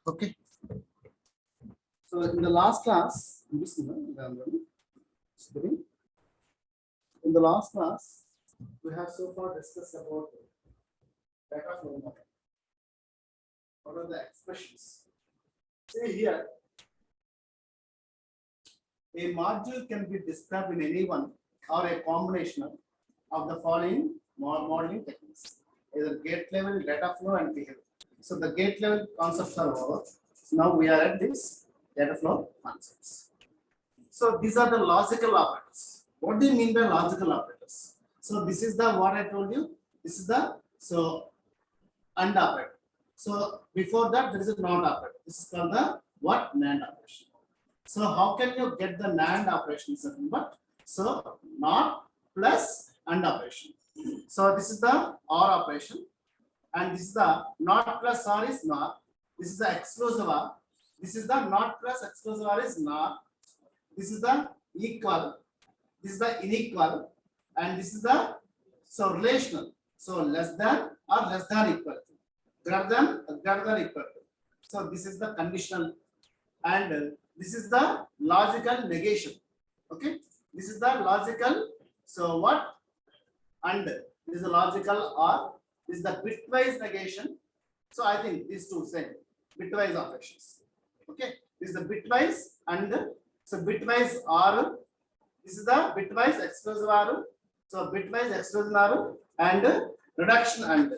Okay. So in the last class, in the last class, we have so far discussed about data flow model. What are the expressions? See here, a module can be described in any one or a combination of the following modeling techniques: either gate level, data flow, and behavior. So the gate level concepts are over. Now we are at this data flow concepts. So these are the logical operators. What do you mean by logical operators? So this is the what I told you. This is the AND operator. So before that there is a NOT operator. This is called the what? NAND operation. So how can you get the NAND operation? But so NOT plus AND operation. So this is the OR operation, and this is the NOT plus OR is NOT. This is the exclusive OR. This is the NOT plus exclusive OR is NOT. This is the equal. This is the unequal, and this is the relational. So less than or less than equal to, greater than equal to. So this is the conditional, and this is the logical negation. Okay, this is the logical. So what? And this is the logical or this is the bitwise negation. So I think these two same bitwise operations. Okay, this is the bitwise and so bitwise or this is the bitwise exclusive or so bitwise exclusive or and reduction and.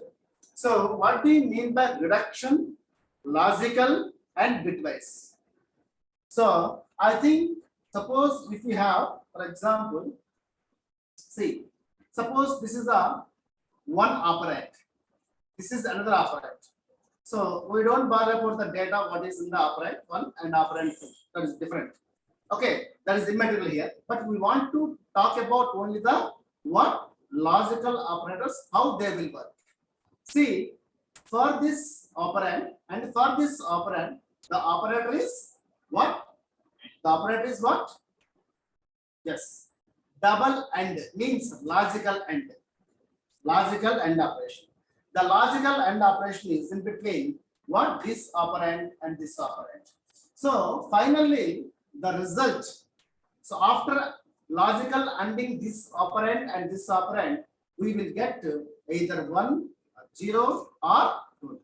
So what do you mean by reduction, logical, and bitwise? So I think suppose if we have, for example, see, suppose this is the one operand, this is another operand. So we don't bother about the data what is in the operand 1 and operand 2. That is different. Okay, that is immaterial here. But we want to talk about only the what logical operators, how they will work. See, for this operand and for this operand, the operator is what? The operator is what? Yes, double AND means logical AND. Logical AND operation. The logical AND operation is in between what? This operand and this operand. So finally, the result. So after logical ANDing this operand and this operand, we will get either 1, 0 or 2.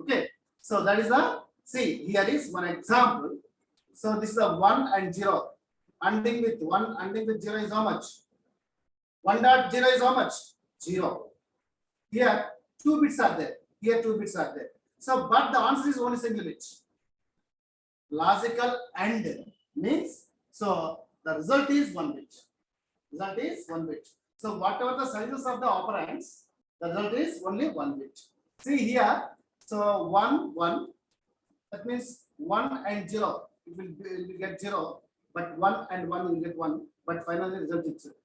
Okay. So that is the, see, here is one example. So this is a 1 and 0. ANDing with 1, ANDing with 0 is how much? 1.0 is how much? 0. Here 2 bits are there. Here 2 bits are there. So, but the answer is only single bit. Logical AND means so the result is 1 bit. Result is 1 bit. So whatever the sizes of the operands, the result is only 1 bit. See here. So 1, 1. That means 1 and 0. It will get 0. But 1 and 1 will get 1. But finally result is 0.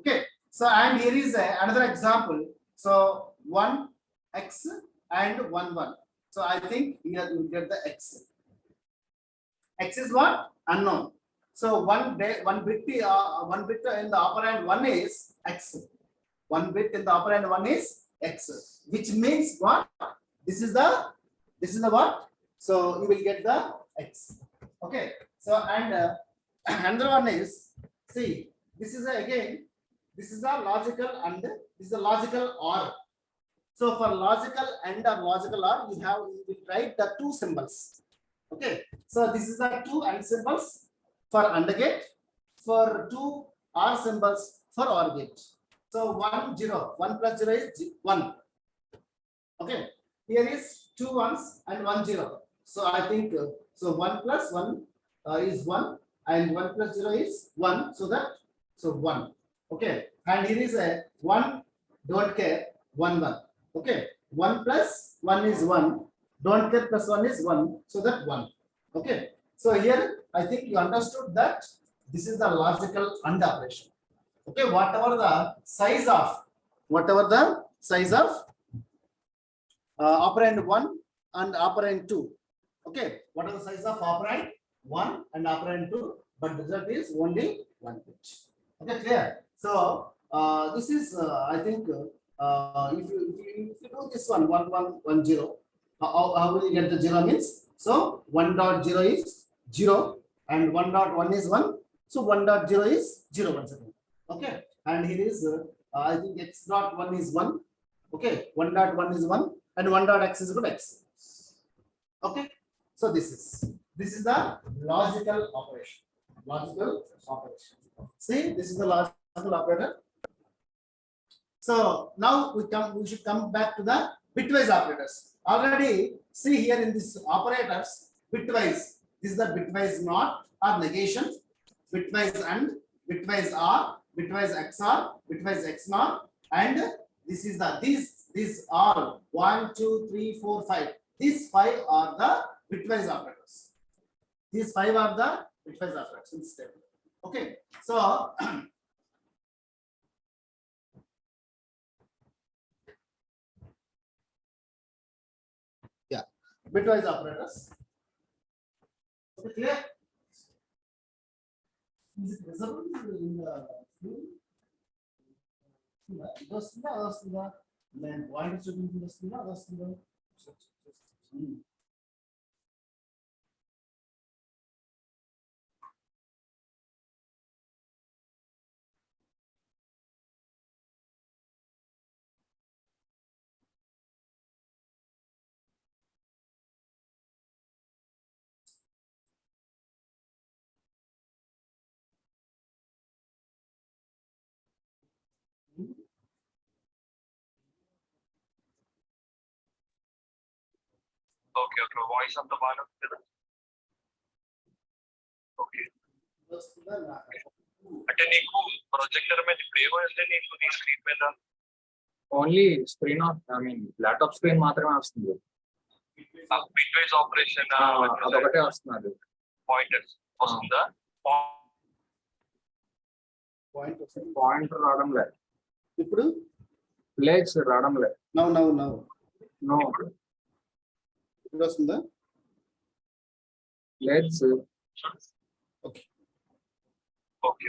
Okay. So and here is another example. So 1 x and 1 1. So I think here you will get the x. X is what? Unknown. So one bit in the operand 1 is x. 1 bit in the operand 1 is x. Which means what? This is the what? So you will get the x. Okay. So and another one is, see, this is again. This is a logical and this is a logical OR. So for logical and or logical OR, you will write the 2 symbols. Okay. So this is the 2 AND symbols for AND gate, for 2 OR symbols for OR gate. So 1 0, 1 plus 0 is 1. Okay. Here is 2 1s and 1 0. So I think so 1 plus 1 is 1 and 1 plus 0 is 1. So 1. Okay, and here is a 1, don't care, 1 1. Okay, 1 plus 1 is 1, don't care plus 1 is 1, so that 1. Okay, so here I think you understood that this is the logical AND operation. Okay, whatever the size of operand 1 and operand 2. Okay, what are the size of operand 1 and operand 2, but the result is only 1 bit. Okay, clear? So this is I think if you do this one 1 1 1 0, How will you get the 0 means? So 1.0 is 0 and 1.1 is 1. So 1.0 is 0 once again. Okay. And here is I think x dot 1 is 1. Okay. 1.1 is 1 and 1.x is equal to x. Okay. So this is the logical operation. Logical operation. See, this is the logical operator. So now we should come back to the bitwise operators. Already see here in this operators, bitwise. This is the bitwise NOT or negation, bitwise AND, bitwise OR, bitwise XOR, bitwise XNOR, and this is the these all 1, 2, 3, 4, 5. These 5 are the bitwise operators. These 5 are the bitwise operators in this table. Okay, so yeah, bitwise operators. Okay, clear? Is it visible in the view? వస్తుందా నేను point చూపించింది వస్తుందా వస్తుందా okay okay voice అంత బాగా కదా okay అంటే నీకు ప్రొజెక్టర్ మీద ఇప్పుడు ఏమో వస్తే నీకు నీ స్క్రీన్ మీద only screen off I mean laptop screen మాత్రమే వస్తుంది. బిట్వైజ్ ఆపరేషన్ అదొకటే వస్తుంది. పాయింటర్స్ వస్తుందా? పాయింట్ రావడం లేదు ఇప్పుడు ప్లేస్ రావడం లేదు. నో ఇప్పుడు వస్తుందా? Place okay. Okay.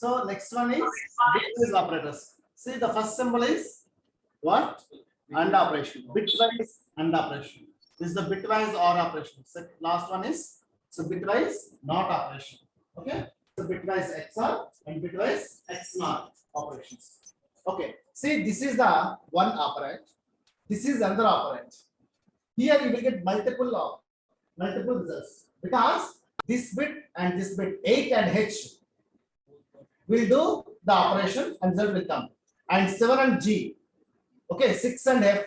So next one is bitwise operators. See the first symbol is what? AND operation. Bitwise AND operation. This is the bitwise OR operation. So last one is so bitwise NOT operation. Okay. So bitwise XOR and bitwise XNOR operations. Okay. See, this is the one operand. This is another operand. Here you will get multiple results because this bit and this bit 8 and H will do the operation and result will come. And 7 and G, okay, 6 and F,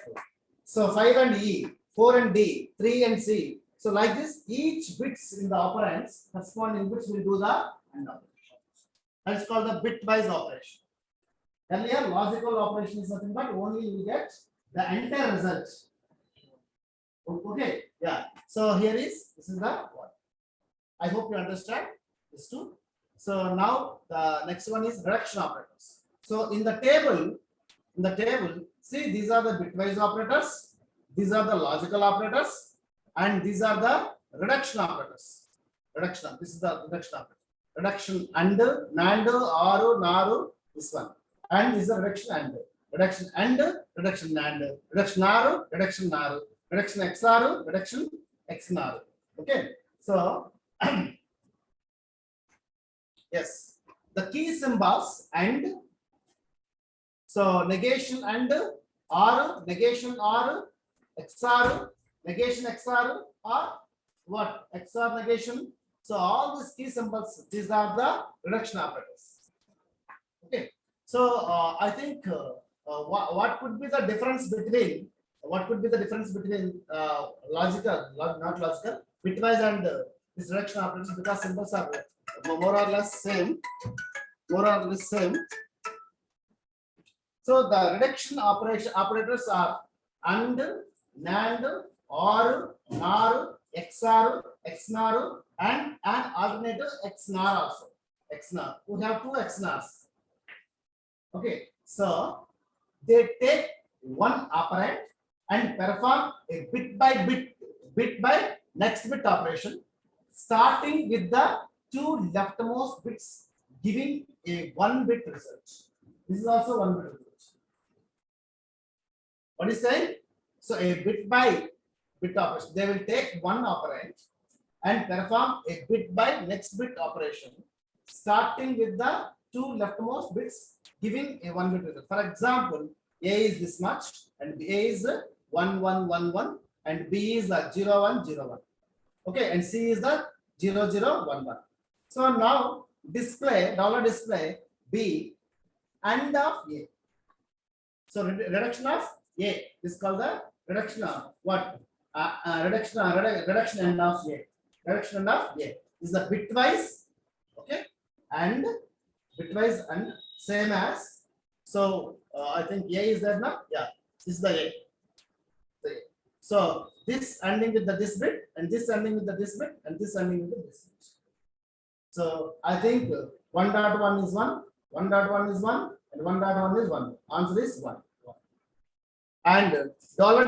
so 5 and E, 4 and D, 3 and C. So like this, each bits in the operands corresponding bits will do the AND operation. That's called the bitwise operation. Earlier, logical operation is nothing but only you get the entire result. Okay, yeah. So here is this is the one. I hope you understand this too. So now the next one is reduction operators. So in the table, see these are the bitwise operators, these are the logical operators, and these are the reduction operators. Reduction. This is the reduction operator. Reduction and NAND, OR, NOR, this one, and this is the reduction and reduction and reduction NAND, reduction OR, reduction NOR, reduction XOR, reduction XNOR. Okay. So yes, the key symbols and so negation and or negation or XOR, negation XOR or what XOR negation. So all these key symbols, these are the reduction operators. Okay. So I think what could be the difference between logical, not logical, bitwise and this reduction operators, because symbols are more or less same. So the reduction operators are AND, NAND, OR, NOR, XOR, XNOR, and an alternative XNOR also. XNOR. We have two XNORs. Okay. So they take one operand and perform a bit by next bit operation, starting with the two leftmost bits, giving a 1 bit result. This is also 1 bit result. What is saying? So a bit by bit operation. They will take one operand and perform a bit by next bit operation, starting with the two leftmost bits, giving a one bit result. For example, A is this much, and A is 1111, and B is 0101. Okay, and C is the 0011. So now display $display B and of A. So reduction of A is called the reduction of what? Reduction end of A. Reduction end of A is the bitwise, okay, and bitwise and same as. So I think A is there now. Yeah, this is the A. So this ending with the this bit, and this ending with the this bit, and this ending with the this bit. So I think 1.1 is 1, 1.1 is 1, and 1.1 is 1. Answer is 1. And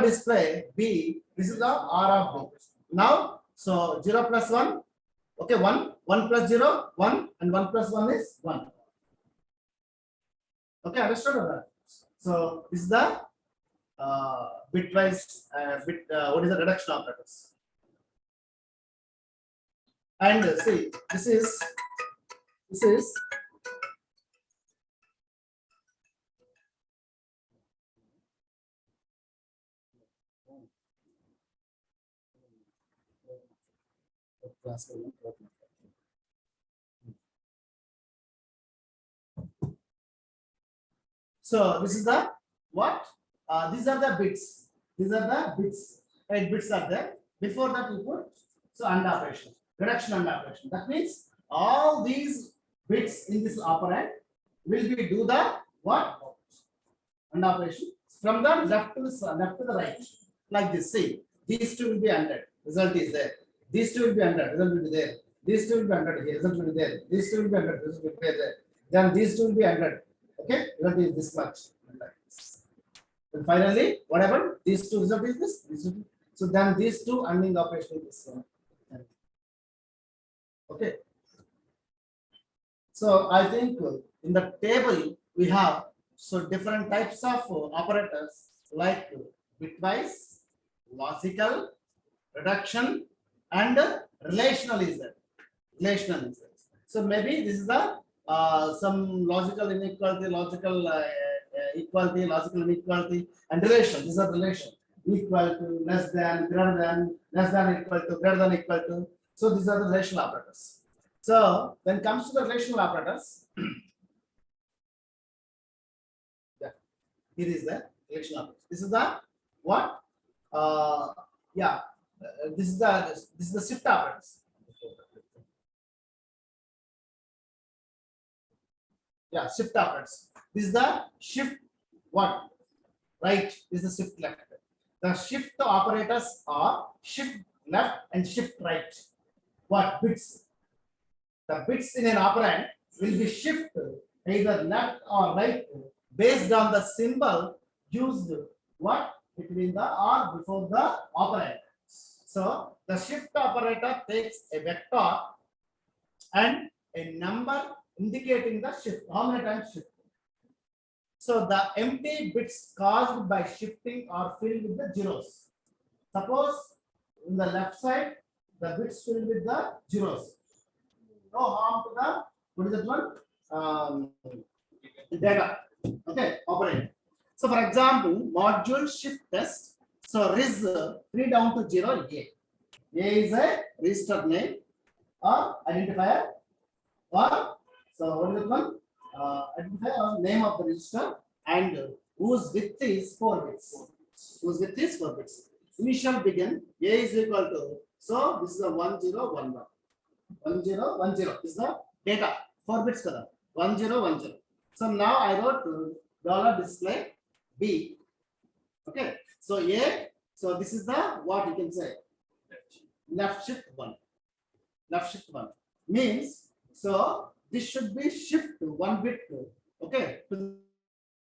$display B, this is the R of B. Now, so 0 plus 1, okay, 1, 1 plus 0, 1, and 1 plus 1 is 1. Okay, understood or not? So this is the bitwise what is the reduction operators? And see, this is so this is the what? These are the bits. These are the bits. 8 bits are there. Before that we put so AND operation, reduction AND operation. That means all these bits in this operand will be do the what? AND operation from the left to the right, like this. See, these two will be ANDed. Result is there. These two will be ANDed. Result will be there. These two will be ANDed here. Result will be there. These two will be ANDed. Result will be there. Then these two will be ANDed. Okay, result is this much. And finally, whatever these two result is this. So then these two ANDing operation is okay. So I think in the table we have so different types of operators like bitwise, logical, reduction, and relational is there. Relational is there. So maybe this is the some logical inequality, logical equality, logical inequality, and relation. These are relation. Equal to, less than, greater than, less than equal to, greater than equal to. So these are the relational operators. So when it comes to the relational operators, yeah, here is the relational operator. This is the what? Yeah, this is the shift operators. Yeah, shift operators. This is the shift what? Right. This is the shift left. The shift operators are shift left and shift right. What bits? The bits in an operand will be shifted either left or right based on the symbol used what between the or before the operand. So the shift operator takes a vector and a number indicating the shift. How many times shift? So the empty bits caused by shifting are filled with the zeros. Suppose in the left side, the bits filled with the zeros. No harm to the what is that one? Data. Okay, operand. So for example, module shift test. So res 3 down to 0 A. A is a register name or identifier or so what is that one? Identify name of the register and whose width is 4 bits. Whose width is 4 bits. Initial begin A is equal to, so this is a 1011. 1010 is the data 4 bits kada 1010. So now I wrote $display B. Okay, so A, so this is the what you can say left shift 1. Left shift 1 means so this should be shift 1 bit okay to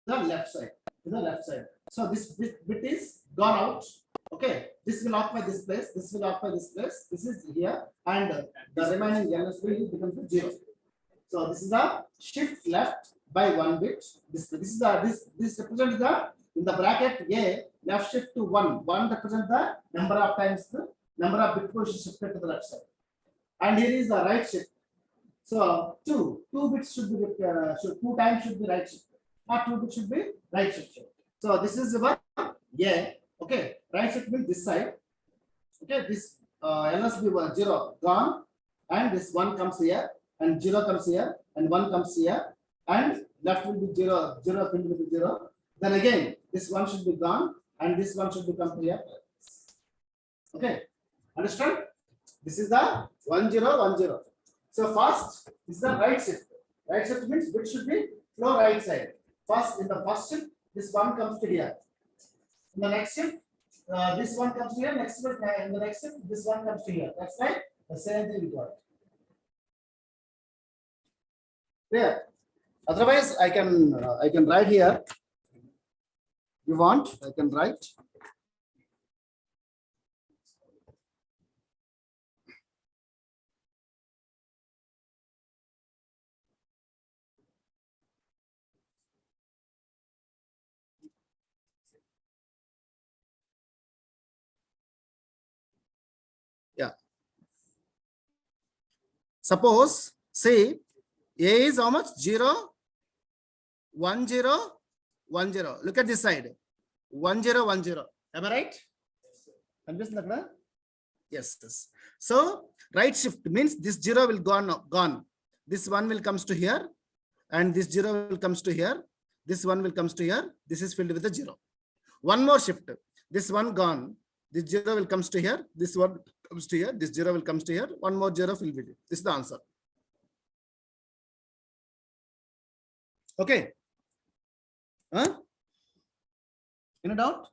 the left side, to the left side. So this bit is gone out. Okay, this will occupy this place, this will occupy this place, this is here, and the remaining LSB becomes 0. So this is the shift left by 1 bit. This represents the in the bracket A, left shift to 1. 1 represents the number of times the number of bit positions shifted to the left side. And here is the right shift. So 2 bits should be 2 times should be right shift. Or 2 bits should be right shift. So this is our A. Okay, right shift means this side. Okay, this LSB 0 gone, and this 1 comes here, and 0 comes here, and 1 comes here, and left will be 0, 0 will be 0. Then again, this 1 should be gone, and this 1 should become here. Okay, understand? This is the 1 0 1 0. So first, this is the right shift. Right shift means bit should be flow right side. First, in the first shift, this 1 comes to here. In the next shift, this 1 comes to here. Next shift, in the next shift, this 1 comes to here. That's right. The same thing we got. Clear? Otherwise, I can write here. You want? I can write. Yeah. Suppose, say, A is how much? 0, 1 0, 1 0. Look at this side. 1 0 1 0. Am I right? Yes, yes. So right shift means this 0 will gone. This 1 will comes to here, and this 0 will comes to here. This 1 will comes to here. This is filled with a 0. One more shift. This 1 gone. This 0 will comes to here. This 1 comes to here. This 0 will comes to here. One more 0 will be there. This is the answer. Okay. Huh? Any doubt?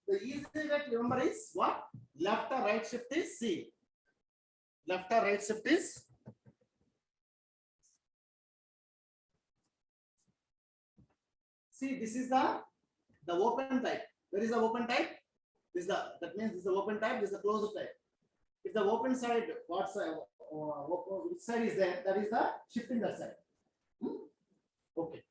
The easy way to remember is what? Left or right shift is C. Left or right shift is see. This is the open type. Where is the open type? This is that means this is the open type. This is the closed type. If the open side, what side? Which side is there? That is the shifting that side. Okay.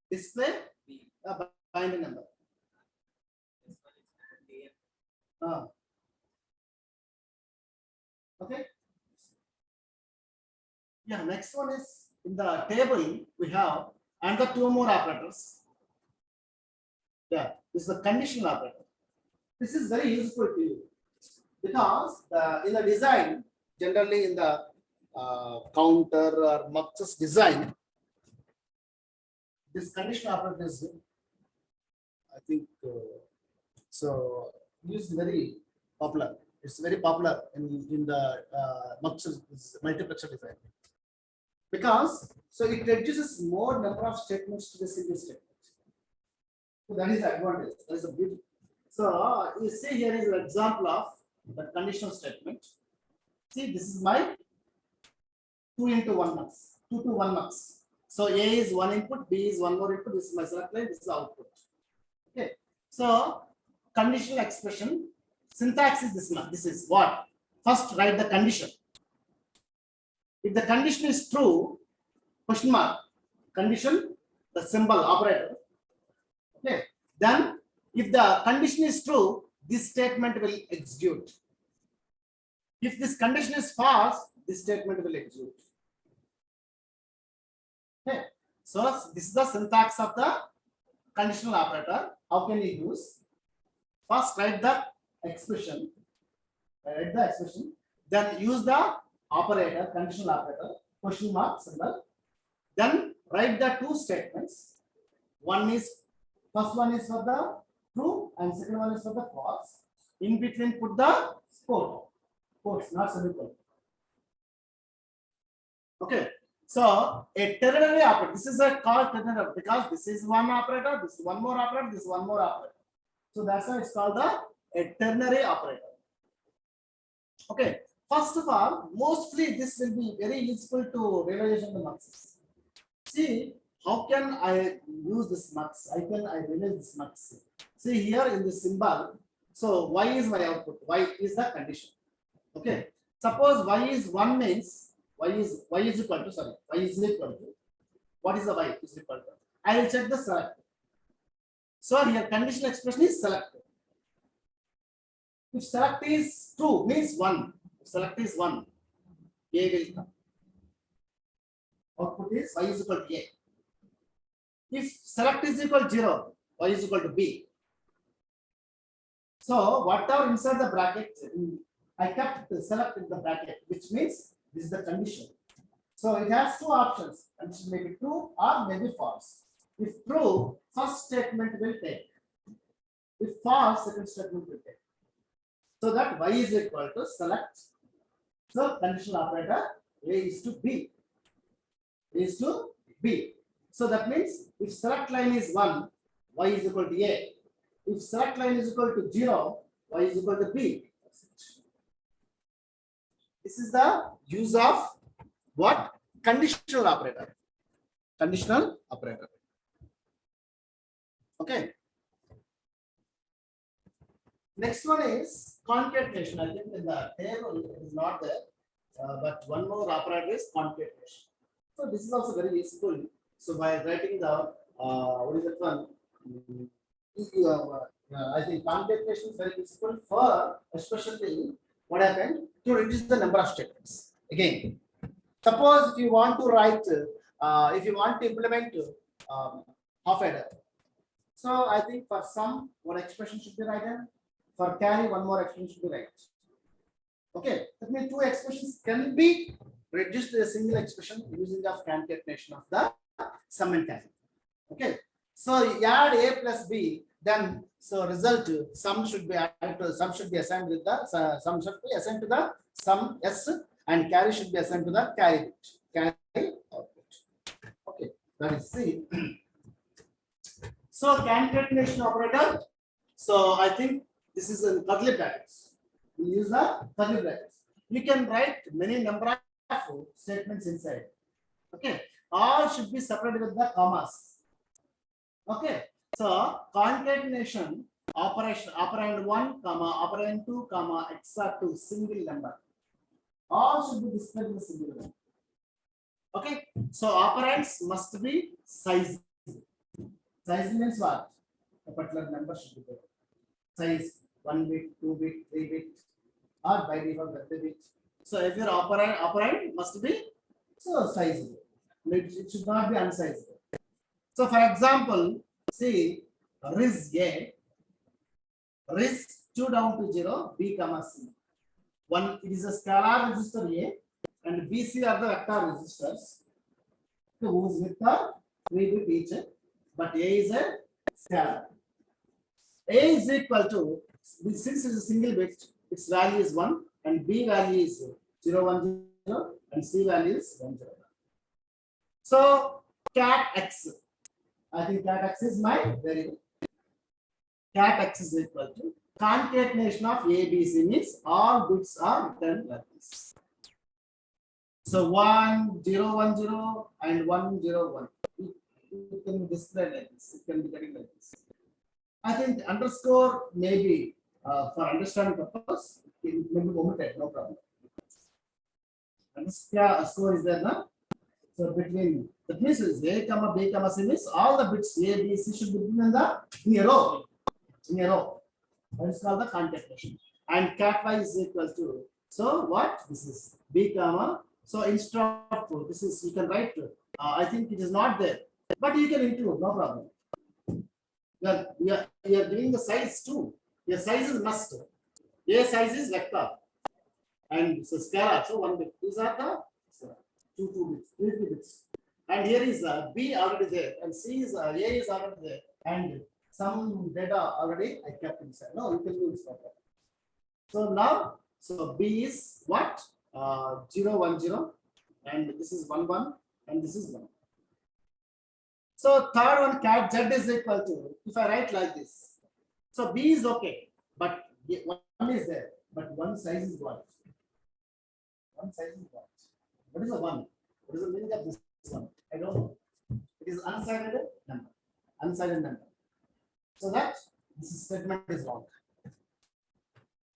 Display binary number. Okay. Yeah. Next one is in the table we have another 2 more operators. Yeah, this is the conditional operator. This is very useful to you because in the design, generally in the counter or muxes design, this conditional operator is, I think, so used very popular. It's very popular in the muxes multiplexer design because so it reduces more number of statements to the single statement. So that is the advantage. That is the beauty. So you see here is an example of the conditional statement. See, this is my 2 into 1 mux, 2 to 1 mux. So A is 1 input, B is 1 more input. This is my select line. This is the output. Okay. So conditional expression syntax is this one. This is what? First write the condition. If the condition is true, question mark, condition, the symbol operator. Okay. Then, if the condition is true, this statement will execute. If this condition is false, this statement will execute. Okay. So, this is the syntax of the conditional operator. How can you use? First, write the expression. Then use the operator, conditional operator, question mark symbol. Then write the 2 statements. First one is for the true and second one is for the false. In between put the quotes, not semicolon. Okay. So a ternary operator. This is a called ternary because this is one operator, this is one more operator, this is one more operator. So that's why it's called a ternary operator. Okay. First of all, mostly this will be very useful to realization of the muxes. See, how can I use this mux? I realize this mux. See here in the symbol. So y is my output. Y is the condition. Okay. Suppose y is 1 means y is equal to, sorry, y is equal to, what is the y is equal to? I will check the select. So here conditional expression is select. If select is true, means 1. If select is 1, a will come. Output is y is equal to a. If select is equal to 0, y is equal to b. So whatever inside the bracket, I kept the select in the bracket, which means this is the condition. So it has two options, condition may be true or may be false. If true, first statement will take. If false, second statement will take. So that y is equal to select. So conditional operator a is to b. A is to b. So that means if select line is 1, y is equal to a. If select line is equal to 0, y is equal to b. This is the use of what? Conditional operator. Conditional operator. Okay. Next one is concatenation. I think in the table it is not there, but one more operator is concatenation. So this is also very useful. So by writing the what is that one? I think concatenation is very useful for especially what happened to reduce the number of statements. Again, suppose if you want to write, if you want to implement half adder. So I think for sum, one expression should be written. For carry, one more expression should be written. Okay, that means two expressions can be reduced to a single expression using the concatenation of the sum and carry. Okay, so add a plus b, then so result sum should be added to sum should be assigned with the sum should be assigned to the sum s and carry should be assigned to the carry bit. Carry output. Okay, that is C. So concatenation operator. So I think this is in curly brackets. We use the curly brackets. You can write many number of statements inside. Okay, all should be separated with the commas. Okay, so concatenation operation operand 1, operand 2, etc. single number. All should be displayed in the single number. Okay, so operands must be size. Size means what? A particular number should be there. Size 1 bit, 2 bit, 3 bit, or by default 30 bit. So if your operand must be so size. It should not be unsized. So for example, see ris a, ris 2 down to 0, b comma c. One it is a scalar register a, and b c are the vector registers. Whose with the 3 bit each, but a is a scalar. A is equal to, since it is a single bit, its value is 1, and b value is 0, 1, 0, and c value is 1, 0. So cat x, I think cat x is my variable. Cat x is equal to concatenation of a, b, c means all bits are returned like this. So 1, 0, 1, 0, and 1, 0, 1. It can be displayed like this. It can be getting like this. I think underscore maybe for understanding purpose, it may be omitted, no problem. Underscore is there now. So between that means a comma b comma c means all the bits a, b, c should be written in a row. In a row. That is called the concatenation. And cat y is equal to, so what? This is b comma. So instead of this is, you can write, I think it is not there, but you can include, no problem. You are giving the size too. Your size is must. A size is vector. And so scalar, so 1 bit. These are the 2 bits, 3 bits. And here is B already there, and C is A is already there, and some data already I kept inside. No, you can use that. So now, so B is what? 0, 1, 0, and this is 1, 1, and this is 1. So third one, cat Z is equal to, if I write like this, so B is okay, but 1 is there, but one size is what? One size is what? What is the 1? What is the meaning of this one? I don't know. It is unsided number. Unsided number. So that this statement is wrong.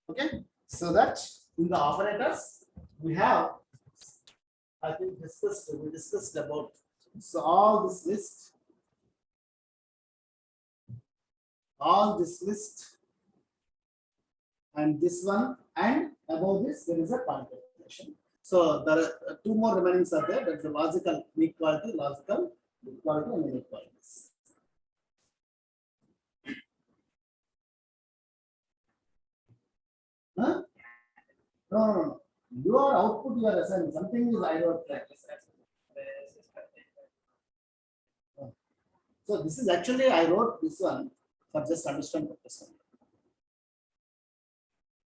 Okay, so that in the operators we have, I think we discussed about, so all this list, and this one, and above this there is a concatenation. So there are two more remainings are there. That's the logical inequality, and inequalities. Huh? No. Your output you are assigned. Something is I wrote track. So this is actually I wrote this one for just understand purpose.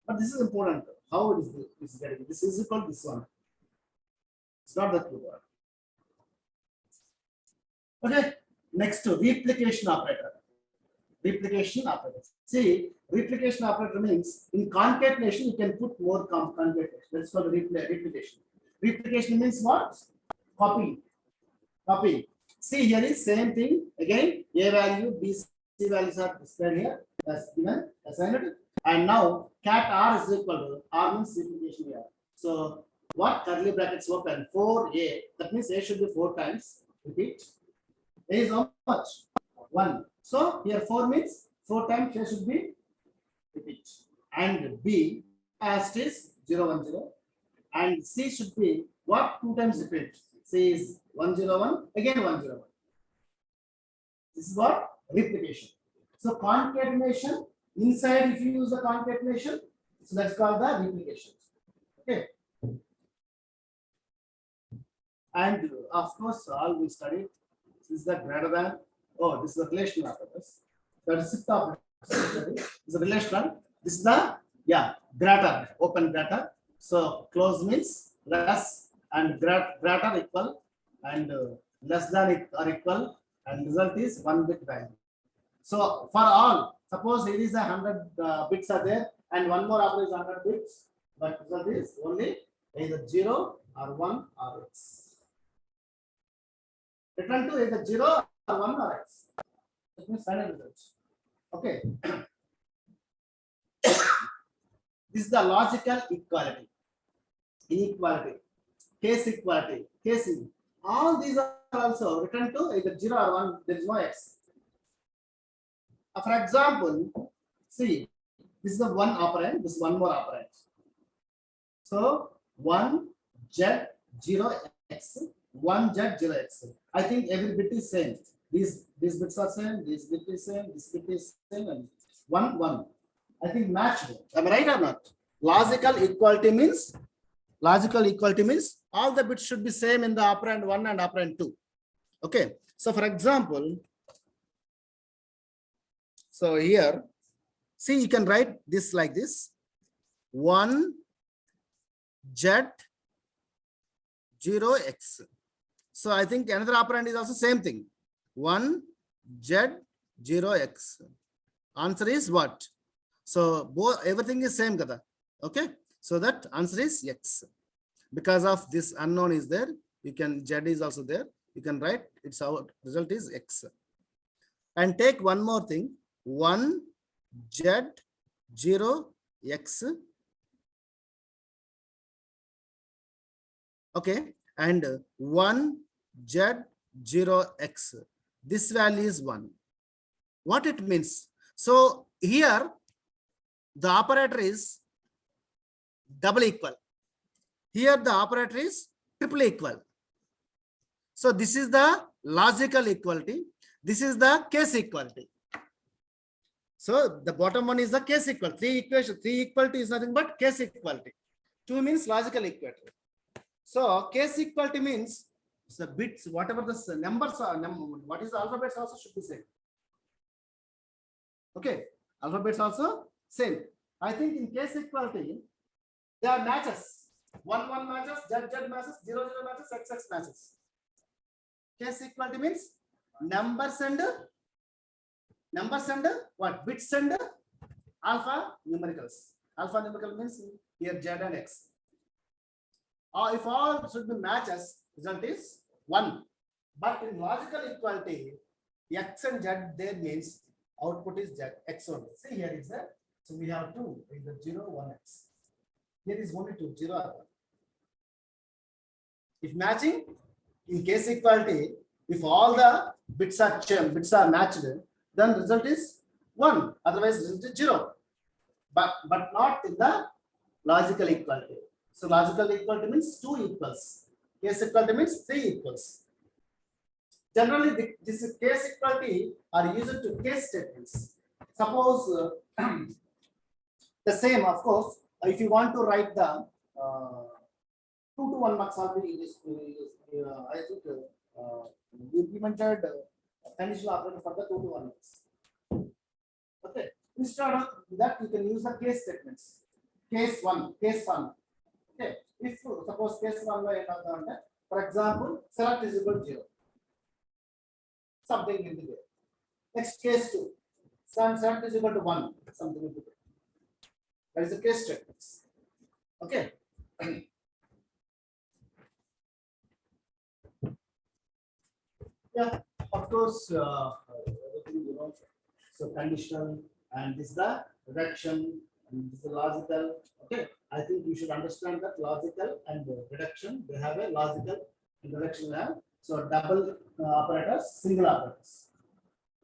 But this is important. How it is getting? This is equal to this one. It's not the true one. Okay. Next to replication operator. Replication operator. See, replication operator means in concatenation you can put more concatenation. That's called replication. Replication means what? Copy. See, here is same thing again. A value, B, C values are displayed here. That's given, assigned. And now cat R is equal to R means replication here. So what curly brackets open? 4A. That means A should be 4 times. Repeat. A is how much? 1. So here 4 means 4 times A should be repeat. And B as it is 0, 1, 0. And C should be what? 2 times repeat. C is 1, 0, 1, again 1, 0, 1. This is what? Replication. So concatenation, inside if you use the concatenation, so that's called the replication. Okay. And of course, all we studied, this is the greater than, this is the relational operators. That is sixth operator. This is the relational. This is the, greater, open greater. So close means less, and greater equal, and less than or equal, and result is 1 bit value. So for all, suppose it is 100 bits are there, and one more operator is 100 bits, but result is only either 0 or 1 or x. Return to either 0 or 1 or x. That means final result. Okay. This is the logical equality, inequality, case equality, casing. All these are also returned to either 0 or 1. There is no x. For example, see, this is the one operand, this is one more operand. So 1 z 0 x, 1 z 0 x. I think every bit is same. These bits are same, this bit is same, this bit is same, and 1 1. I think matched. Am I right or not? Logical equality means all the bits should be same in the operand 1 and operand 2. Okay. So for example, so here, see, you can write this like this: 1 z 0 x. So I think another operand is also same thing: 1 z 0 x. Answer is what? So both, everything is same kada. Okay, so that answer is x. Because of this unknown is there, you can, z is also there, you can write its our result is x. And take one more thing: 1 z 0 x. Okay, and 1 z 0 x. This value is 1. What it means? So here the operator is double equal. Here the operator is triple equal. So this is the logical equality. This is the case equality. So the bottom one is the case equality. 3 equality is nothing but case equality. 2 means logical equality. So case equality means the bits, whatever the numbers are, what is the alphabets also should be same. Okay, alphabets also same. I think in case equality, there are matches. 1 1 matches, z z matches, 0 0 matches, x x matches. Case equality means numbers and what? Bits and alpha numericals. Alpha numerical means here z and x. Or if all should be matches, result is 1. But in logical equality, x and z there means output is z, x only. See, here is the So we have two, either 0, 1x. Here is only 2, 0 or 1. If matching, in case equality, if all the bits are matched, then result is 1. Otherwise, result is 0. But not in the logical equality. So logical equality means 2 equals. Case equality means 3 equals. Generally, this case equality are used to case statements. Suppose the same, of course, if you want to write the 2 to 1 marks already is I think we implemented conditional operator for the 2 to 1 marks. Okay. Instead of that, you can use the case statements. Case 1. Okay. If suppose case 1 for example, select is equal to 0. Something will be there. Next case 2. Select is equal to 1. Something will be there. That is the case statements. Okay. Yeah, of course, everything you know. So conditional, and this is the reduction, and this is the logical. Okay, I think you should understand that logical and reduction, they have a logical and reduction have. So double operators, single operators,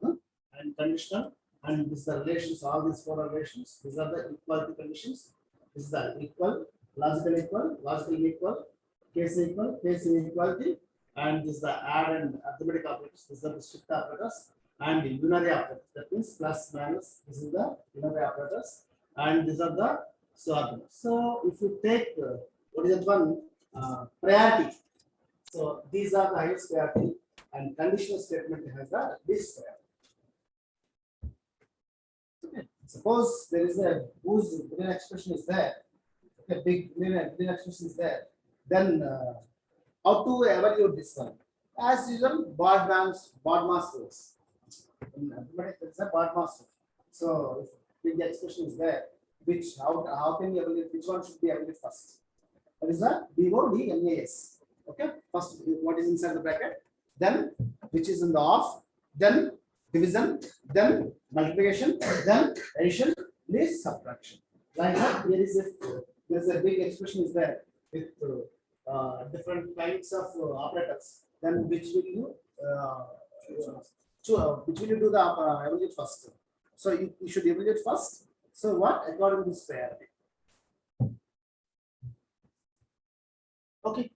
and conditional, and this is the relations. All these 4 relations. These are the equality conditions. This is the equal, logical equal, case inequality. And this is the add and arithmetic operators. These are the strict operators and the unary operators. That means plus minus. This is the unary operators, and these are the arguments. So if you take what is that one priority? So these are the highest priority, and conditional statement has the least priority. Okay. Suppose there is a whose linear expression is there. Okay, big linear expression is there. Then how to evaluate this one? As usual, BODMAS works. In arithmetic, it's a BODMAS. So if big expression is there, which how can you evaluate? Which one should be evaluated first? That is the BODMAS. Okay, first what is inside the bracket, then which is in the off, then division, then multiplication, then addition, least subtraction. Like that, there is a big expression is there with different kinds of operators. Then which will you do the evaluate first? So you should evaluate first. So what according to this priority? Okay.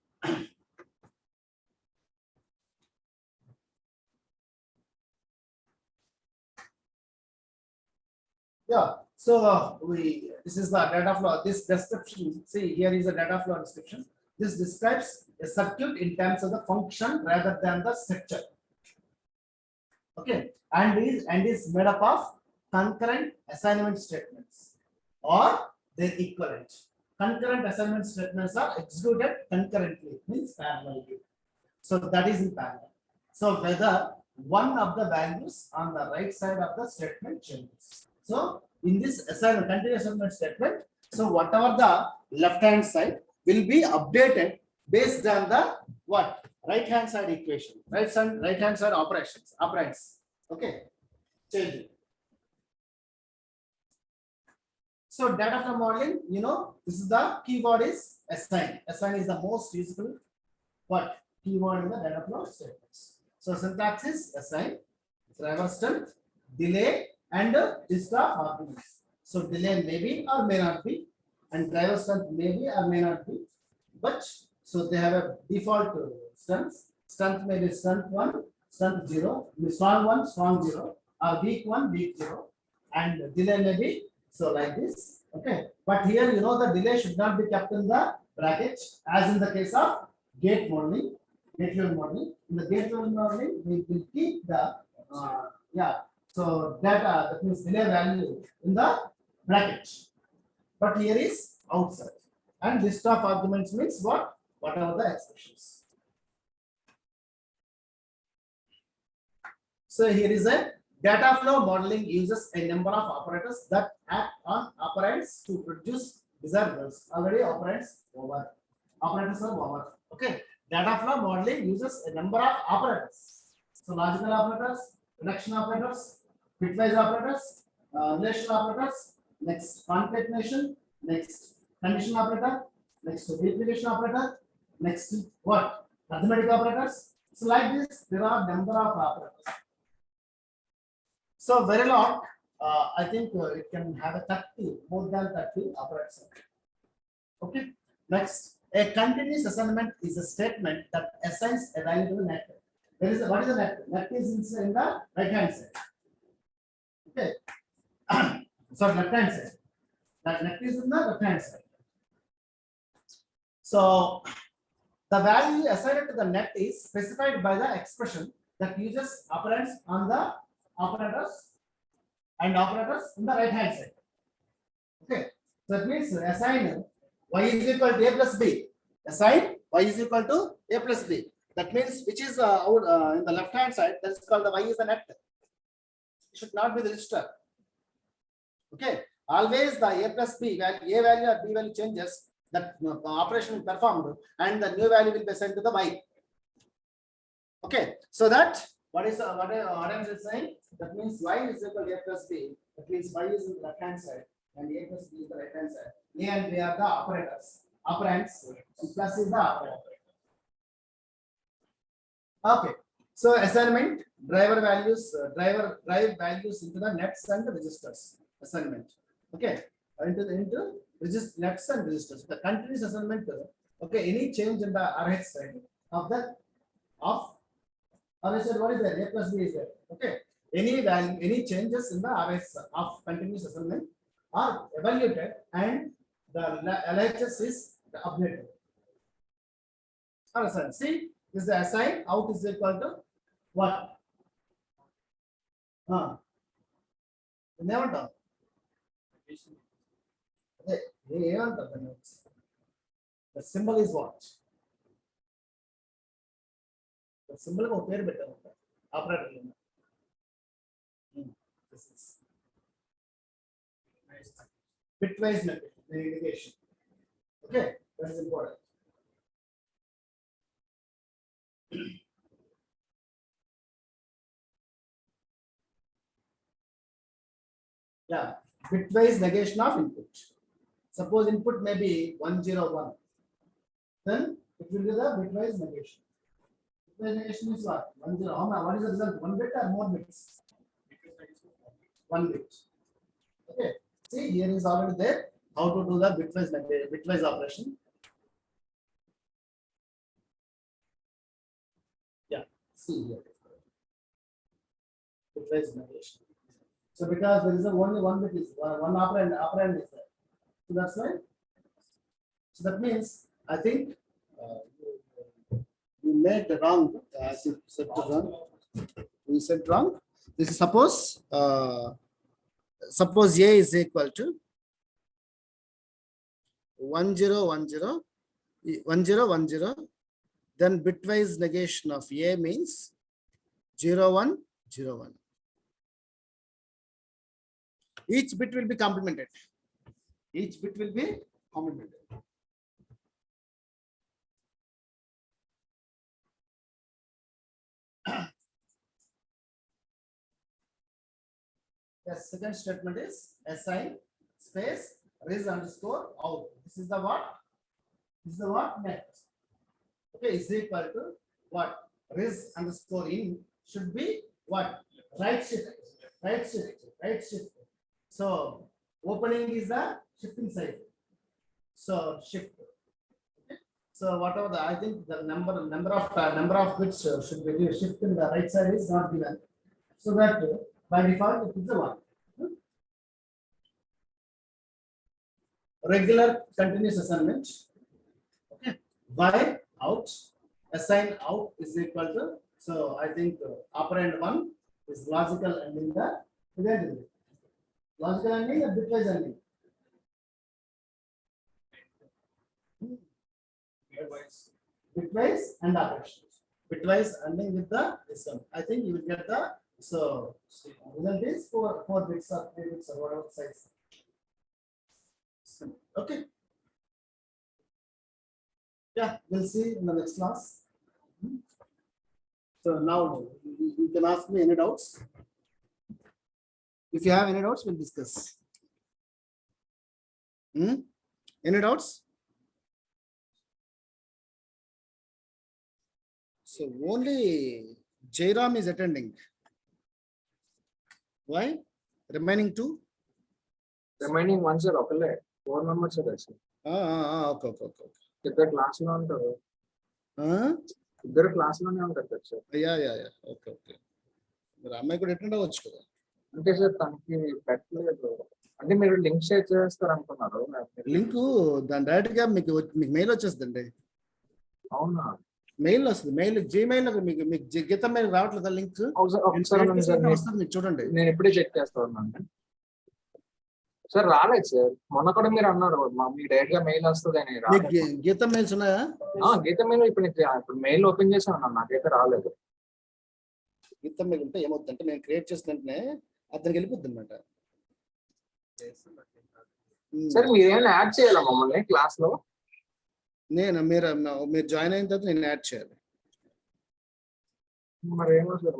Yeah. So this is the data flow. This description. See, here is a data flow description. This describes a circuit in terms of the function rather than the structure. Okay, and is made up of concurrent assignment statements or their equivalent. Concurrent assignment statements are executed concurrently, means parallelly. So that is in parallel. So whether one of the values on the right side of the statement changes. So in this assignment, continuous assignment statement, so whatever the left hand side will be updated based on the what right hand side equation, right hand side operands. Okay, changing. So data flow modeling, you know, this is the keyword is assign. Assign is the most useful what keyword in the data flow statements. So syntax is assign, reverse strength, delay, and list of arguments. So delay may be or may not be, and driver strength may be or may not be, but so they have a default strengths. Strength may be strength 1, strength 0, strong 1, strong 0, or weak 1, weak 0, and delay may be so like this. Okay, but here you know the delay should not be kept in the bracket as in the case of gate modeling, gate level modeling. In the gate level modeling, we will keep the so that means delay value in the bracket, but here is outside. And list of arguments means what? Whatever the expressions. So here is a data flow modeling uses a number of operators that act on operands to produce desired results. Already operands over. Operators are over. Okay. Data flow modeling uses a number of operators. So logical operators, reduction operators, bitwise operators, relational operators, next concatenation, next condition operator, next replication operator, next what? Arithmetic operators. So like this, there are number of operators. So very lot. I think it can have a 30, more than 30 operators. Okay. Next, a continuous assignment is a statement that assigns a value to the net. There is what is the net? Net is in the right hand side. Okay. Sorry, left hand side. That net is in the left hand side. So the value assigned to the net is specified by the expression that uses operands on the operators and operators in the right hand side. Okay. So that means assign y is equal to a plus b. Assign y is equal to a plus b. That means which is out in the left hand side, that's called the y is the net. It should not be the register. Okay. Always the a plus b value, a value or b value changes, that the operation performed and the new value will be sent to the y. Okay. So that what I'm just saying, that means y is equal to a plus b. That means y is in the left hand side and a plus b is the right hand side. A and b are the operators. Operands and plus is the operator. Okay. So assignment, drive values into the nets and the registers. Assignment. Okay. Into register nets and registers. The continuous assignment. Okay. Any change in the RH side of the RH, what is there? A plus b is there. Okay. Any value, any changes in the RH of continuous assignment are evaluated and the LHS is updated. Understand? See, is the assign out is equal to what? Never done. The symbol is what? The symbol of pair better operator. This is bitwise negation. Okay, that is important. Yeah, bitwise negation of input. Suppose input may be 101, then it will be the bitwise negation. Bitwise negation is what? 10. What is the result? 1 bit or more bits? 1 bit. Okay. See, here is already there. How to do the bitwise operation? Yeah. See here. Bitwise negation. So because there is only 1 bit is one operand is there. So that's why. So that means I think you made the wrong. You said wrong. You said wrong. This is suppose suppose A is equal to 1010 1010. Then bitwise negation of A means 0101. Each bit will be complemented. Each bit will be complemented. The second statement is assign space res underscore out. This is the what? This is the what? Net. Okay, is equal to what? Res underscore in should be what? Right shift. Right shift. Right shift. So opening is the shifting side. So shift. Okay. So whatever the I think the number of bits should be shift in the right side is not given. So that by default it is a 1. Regular continuous assignment. Okay. While out assign out is equal to, so I think operand 1 is logical ending the logical ending or bitwise ending. Bitwise and operations. Bitwise ending with the this one. I think you will get the so result is 4 bits or 3 bits or whatever size. Okay. Yeah, we'll see in the next class. So now you can ask me any doubts. If you have any doubts, we'll discuss. Any doubts? So only Jairam is attending. Why? Remaining two? Remaining one sir ఒకళ్ళే 4 members sir Okay, okay, okay. ఇద్దరు class లో ఉంటారు, ఇద్దరు class లోనే ఉంటారు కదా sir. Yeah. Okay. మరి అమ్మాయి కూడా అటెండ్ అవ్వచ్చు కదా. అంటే సార్ తనకి పెట్టలేదు, అంటే మీరు లింక్ షేర్ చేస్తారు అనుకున్నారు. లింక్ దాని డైరెక్ట్ గా మీకు మెయిల్ వచ్చేస్తుందండి. అవునా? మెయిల్ వస్తుంది, మెయిల్ జీమెయిల్ మీకు గీత మెయిల్ రావట్లేదా లింక్? వస్తుంది మీకు చూడండి. నేను ఇప్పుడే చెక్ చేస్తా ఉన్నాను సార్. రాలేదు సార్, మొన్న కూడా మీరు అన్నారు మీకు డైరెక్ట్ గా మెయిల్ వస్తుంది అని. గీత మెయిల్స్ ఉన్నాయా? గీత మెయిల్ ఇప్పుడు మెయిల్ ఓపెన్ చేసి ఉన్నాను, నాకైతే రాలేదు. గీత మెయిల్ ఉంటే ఏమవుతుందంటే నేను క్రియేట్ చేసిన వెంటనే అతనికి వెళ్ళిపోద్ది అనమాట. సార్ మీరు ఏమైనా యాడ్ చేయాలా మమ్మల్ని క్లాస్ లో? మీరు జాయిన్ అయిన తర్వాత నేను యాడ్ చేయాలి. మరి ఏమో సార్.